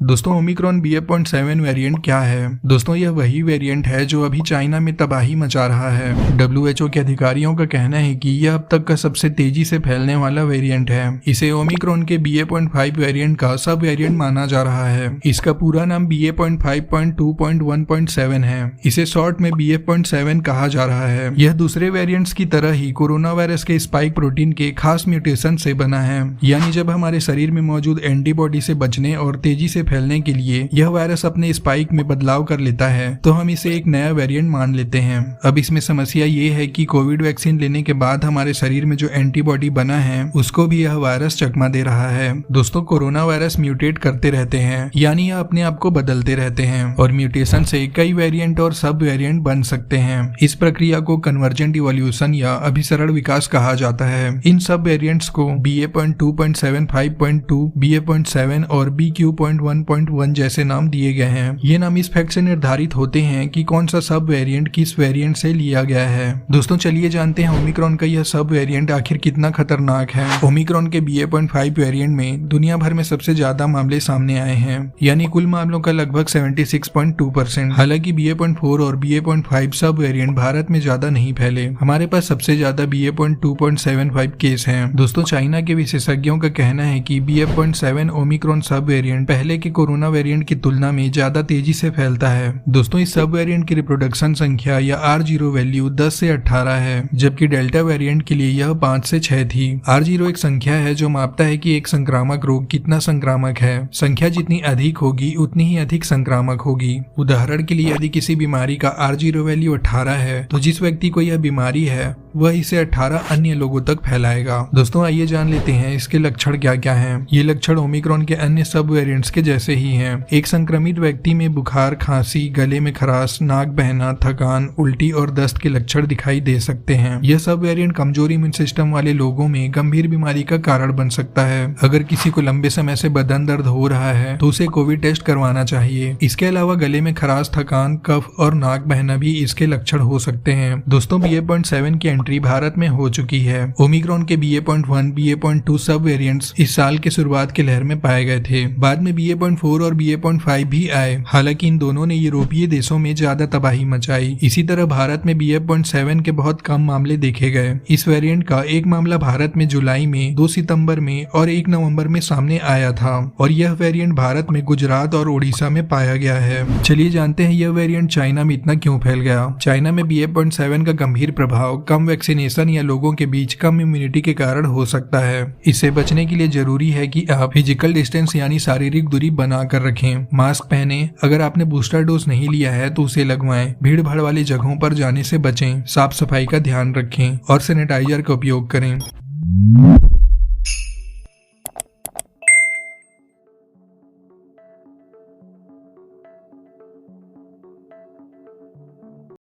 दोस्तों Omicron BA.7 variant क्या है। दोस्तों यह वही वेरिएंट है जो अभी चाइना में तबाही मचा रहा है। WHO के अधिकारियों का कहना है कि यह अब तक का सबसे तेजी से फैलने वाला वेरिएंट है। इसे ओमिक्रॉन के BA.5 वेरिएंट का सब वेरिएंट माना जा रहा है। इसका पूरा नाम BA.5.2.1.7 है। इसे शॉर्ट में BF.7 कहा जा रहा है। यह दूसरे वेरिएंट्स की तरह ही कोरोना वायरस के स्पाइक प्रोटीन के खास म्यूटेशन से बना है, यानी जब हमारे शरीर में मौजूद एंटीबॉडी से बचने और तेजी से फैलने के लिए यह वायरस अपने स्पाइक में बदलाव कर लेता है तो हम इसे एक नया वेरिएंट मान लेते हैं। अब इसमें समस्या ये है कि कोविड वैक्सीन लेने के बाद हमारे शरीर में जो एंटीबॉडी बना है उसको भी यह वायरस चकमा दे रहा है। दोस्तों कोरोना वायरस म्यूटेट करते रहते हैं, यानी यह अपने आप को बदलते रहते हैं और म्यूटेशन से कई वेरिएंट और सब वेरिएंट बन सकते हैं। इस प्रक्रिया को कन्वर्जेंट इवोल्यूशन या अभिसरण विकास कहा जाता है। इन सब वेरिएंट्स को BA.2.75.2, BA.7 और BQ.1.1 जैसे नाम दिए गए हैं। ये नाम इस फैक्ट से निर्धारित होते हैं कि कौन सा सब वेरिएंट किस वेरिएंट से लिया गया है। दोस्तों चलिए जानते हैं ओमिक्रॉन का यह सब वेरिएंट आखिर कितना खतरनाक है। ओमिक्रॉन के BA.5 वेरिएंट में दुनिया भर में सबसे ज्यादा मामले सामने आए हैं, यानी कुल मामलों का लगभग 76.2%। हालांकि BA.4 और BA.5 सब वेरिएंट भारत में ज्यादा नहीं फैले। हमारे पास सबसे ज्यादा BA.2.75 केस हैं। दोस्तों चाइना के विशेषज्ञों का कहना है कि BA.7 ओमिक्रॉन सब वेरिएंट पहले के कोरोना वेरिएंट की तुलना में ज्यादा तेजी से फैलता है। दोस्तों इस सब वेरिएंट की रिप्रोडक्शन संख्या या R0 वैल्यू 10 से 18 है, जबकि डेल्टा वेरिएंट के लिए यह 5 से 6 थी। R0 एक संख्या है जो मापता है कि एक संक्रामक रोग कितना संक्रामक है। संख्या जितनी अधिक होगी उतनी ही अधिक संक्रामक होगी। उदाहरण के लिए यदि किसी बीमारी का R0 वैल्यू 18 है तो जिस व्यक्ति को यह बीमारी है वह इसे 18 अन्य लोगों तक फैलाएगा। दोस्तों आइए जान लेते हैं इसके लक्षण क्या क्या हैं। ये लक्षण ओमिक्रॉन के अन्य सब वेरिएंट्स के जैसे ही हैं। एक संक्रमित व्यक्ति में बुखार, खांसी, गले में खराश, नाक बहना, थकान, उल्टी और दस्त के लक्षण दिखाई दे सकते हैं। यह सब वेरिएंट कमजोर इम्यून सिस्टम वाले लोगों में गंभीर बीमारी का कारण बन सकता है। अगर किसी को लंबे समय से बदन दर्द हो रहा है तो उसे कोविड टेस्ट करवाना चाहिए। इसके अलावा गले में खराश, थकान, कफ और नाक बहना भी इसके लक्षण हो सकते हैं। दोस्तों BA.7 की एंट्री भारत में हो चुकी है। ओमिक्रॉन के BA.1, BA.2 सब वेरिएंट्स इस साल के शुरुआत के लहर में पाए गए थे। बाद में BA.4 और BA.5 भी आए। हालांकि इन दोनों ने यूरोपीय देशों में ज्यादा तबाही मचाई। इसी तरह भारत में BA.7 के बहुत कम मामले देखे गए। इस वेरिएंट का एक मामला भारत में जुलाई में, 2 सितंबर में और 1 नवंबर में सामने आया था और यह वेरिएंट भारत में गुजरात और उड़ीसा में पाया गया है। चलिए जानते हैं यह वेरिएंट चाइना में इतना क्यों फैल गया। चाइना में BA.7 का गंभीर प्रभाव कम वैक्सीनेशन या लोगों के बीच कम इम्यूनिटी के कारण हो सकता है। इससे बचने के लिए जरूरी है कि आप फिजिकल डिस्टेंस यानी शारीरिक दूरी बना कर रखें, मास्क पहने, अगर आपने बूस्टर डोज नहीं लिया है तो उसे लगवाएं, भीड़ भाड़ वाली जगहों पर जाने से बचें, साफ सफाई का ध्यान रखें और सैनिटाइजर का उपयोग करें।